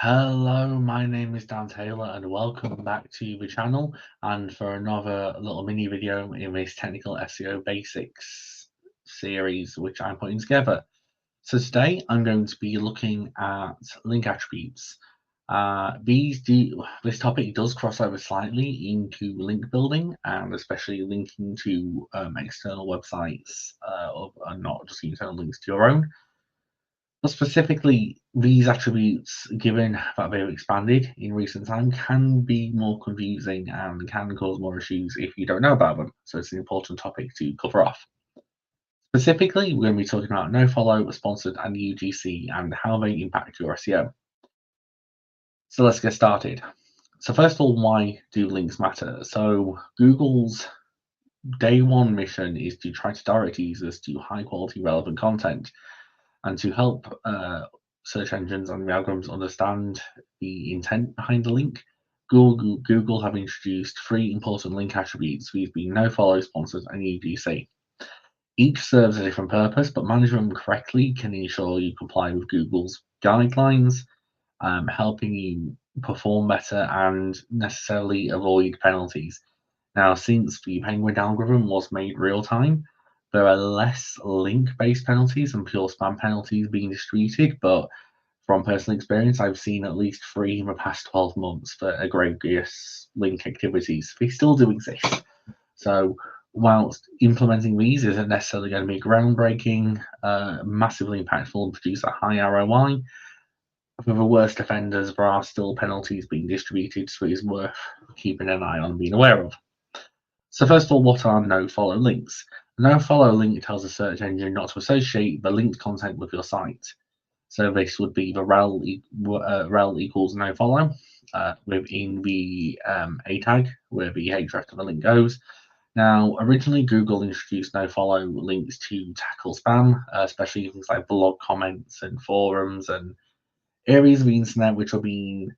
Hello, my name is Dan Taylor and welcome back to the channel and for another little mini video in this technical SEO basics series which I'm putting together. So today I'm going to be looking at link attributes. This topic does cross over slightly into link building and especially linking to external websites and not just internal links to your own. But specifically, these attributes, given that they've expanded in recent time, can be more confusing and can cause more issues if you don't know about them. So it's an important topic to cover off. Specifically, we're going to be talking about Nofollow, sponsored, and UGC and how they impact your SEO. So let's get started. So first of all, why do links matter? So Google's day one mission is to try to direct users to high quality relevant content and to help search engines and the algorithms understand the intent behind the link. Google have introduced three important link attributes, these being Nofollow, sponsored, and UGC. Each serves a different purpose, but managing them correctly can ensure you comply with Google's guidelines, helping you perform better and necessarily avoid penalties. Now, since the Penguin algorithm was made real time, there are less link-based penalties and pure spam penalties being distributed, but from personal experience, I've seen at least 3 in the past 12 months for egregious link activities. They still do exist. So, whilst implementing these isn't necessarily going to be groundbreaking, massively impactful, and produce a high ROI, for the worst offenders, there are still penalties being distributed, so it is worth keeping an eye on and being aware of. So first of all, what are no-follow links? A no-follow link tells a search engine not to associate the linked content with your site. So this would be the rel equals no-follow within the A tag where the href of the link goes. Now, originally Google introduced no-follow links to tackle spam, especially things like blog comments and forums and areas of the internet which are being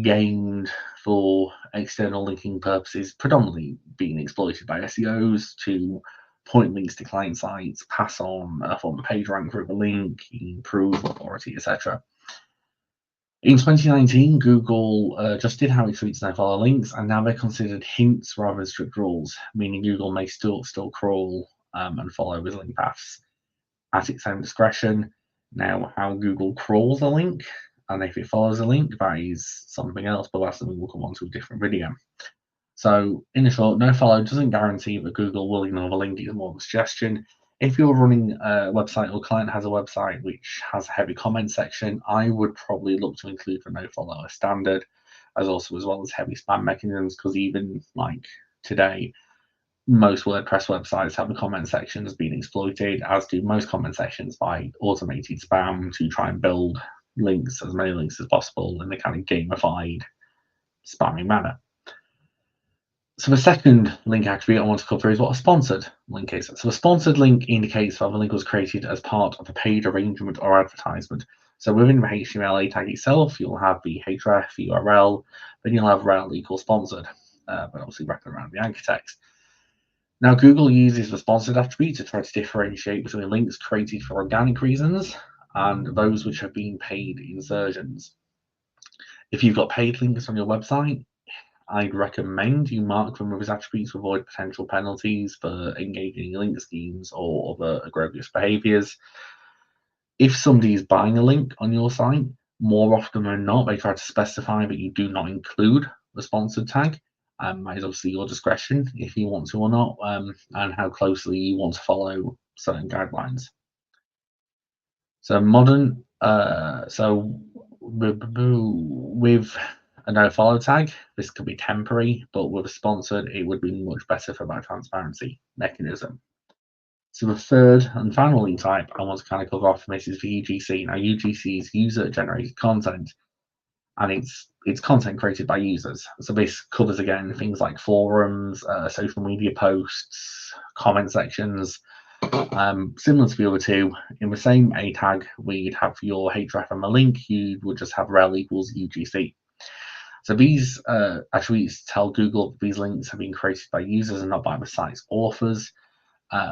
gained for external linking purposes, predominantly being exploited by SEOs to point links to client sites, pass on a form of page rank through the link, improve authority, etc. In 2019, Google just did how it treats no-follow links, and now they're considered hints rather than strict rules, meaning Google may still crawl and follow with link paths at its own discretion. Now, how Google crawls a link and if it follows a link, that is something else, but that's something we'll come on to a different video. So, in short, no-follow doesn't guarantee that Google will ignore the link, it's more of a suggestion. If you're running a website or client has a website which has a heavy comment section, I would probably look to include the no-follow as standard, as well as heavy spam mechanisms, because even like today, most WordPress websites have the comment sections being exploited, as do most comment sections, by automated spam to try and build links, as many links as possible, in a kind of gamified, spamming manner. So the second link attribute I want to cover is what a sponsored link is. So a sponsored link indicates whether the link was created as part of a paid arrangement or advertisement. So within the HTML tag itself, you'll have the href, URL, then you'll have rel equals sponsored, but obviously wrapped around the anchor text. Now, Google uses the sponsored attribute to try to differentiate between links created for organic reasons and those which have been paid insertions. If you've got paid links on your website, I'd recommend you mark them with this attribute to avoid potential penalties for engaging in link schemes or other egregious behaviors. If somebody is buying a link on your site, more often than not, they try to specify that you do not include the sponsored tag. That is obviously your discretion if you want to or not, and how closely you want to follow certain guidelines. So with a no-follow tag, this could be temporary, but with a sponsored, it would be much better for that transparency mechanism. So the third and final link type I want to kind of cover off from this is the UGC. Now, UGC is user-generated content, and it's content created by users. So this covers again things like forums, social media posts, comment sections. Similar to the other two, in the same A tag, we'd have your href and the link. You would just have rel equals UGC. So these attributes tell Google that these links have been created by users and not by the site's authors.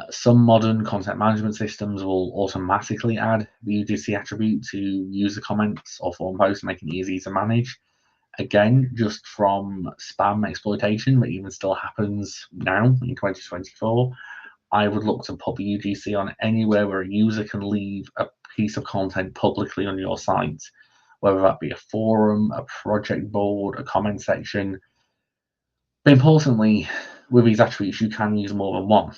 Some modern content management systems will automatically add the UGC attribute to user comments or forum posts, making it easy to manage. Again, just from spam exploitation that even still happens now in 2024, I would look to put the UGC on anywhere where a user can leave a piece of content publicly on your site, whether that be a forum, a project board, a comment section. But importantly, with these attributes, you can use more than one.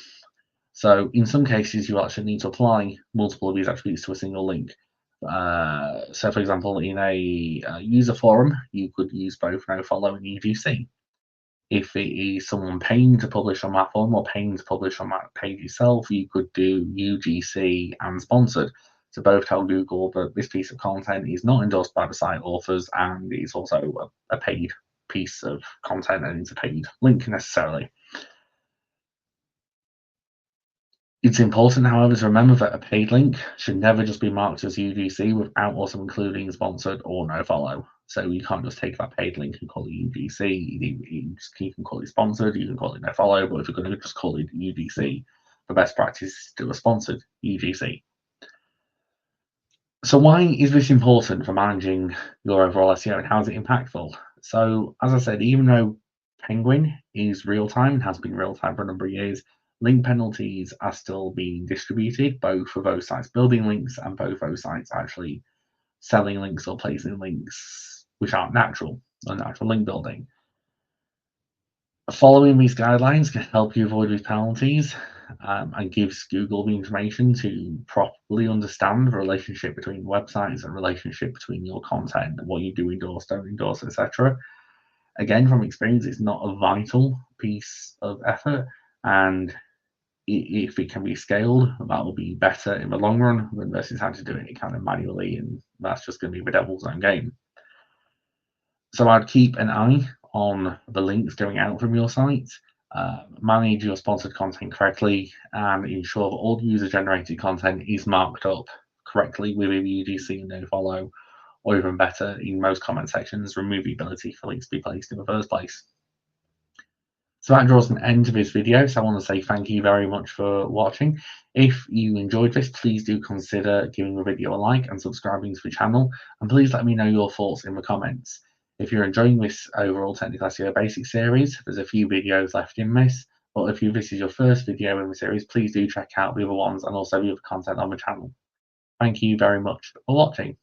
So in some cases, you actually need to apply multiple of these attributes to a single link. So for example, in a user forum, you could use both Nofollow and UGC. If it is someone paying to publish on that forum or paying to publish on that page yourself, you could do UGC and sponsored to both tell Google that this piece of content is not endorsed by the site authors and it's also a paid piece of content and it's a paid link necessarily. It's important, however, to remember that a paid link should never just be marked as UGC without also including sponsored or nofollow. So you can't just take that paid link and call it UGC. You can call it sponsored, you can call it nofollow, but if you're going to just call it UGC, the best practice is to do a sponsored UGC. So why is this important for managing your overall SEO and how is it impactful? So as I said, even though Penguin is real time and has been real time for a number of years, link penalties are still being distributed, both for those sites building links and both those sites actually selling links or placing links which aren't natural link building. Following these guidelines can help you avoid these penalties and gives Google the information to properly understand the relationship between websites and relationship between your content, what you do endorse, don't endorse, etc. Again, from experience, it's not a vital piece of effort, and if it can be scaled, that will be better in the long run than versus having to do it kind of manually, and that's just going to be the devil's own game. So I'd keep an eye on the links going out from your site, manage your sponsored content correctly, and ensure that all user-generated content is marked up correctly with UGC and nofollow, or even better, in most comment sections, remove the ability for links to be placed in the first place. So that draws an end to this video. So I want to say thank you very much for watching. If you enjoyed this, please do consider giving the video a like and subscribing to the channel. And please let me know your thoughts in the comments. If you're enjoying this overall Technical SEO Basics series, there's a few videos left in this. But if this is your first video in the series, please do check out the other ones and also the other content on the channel. Thank you very much for watching.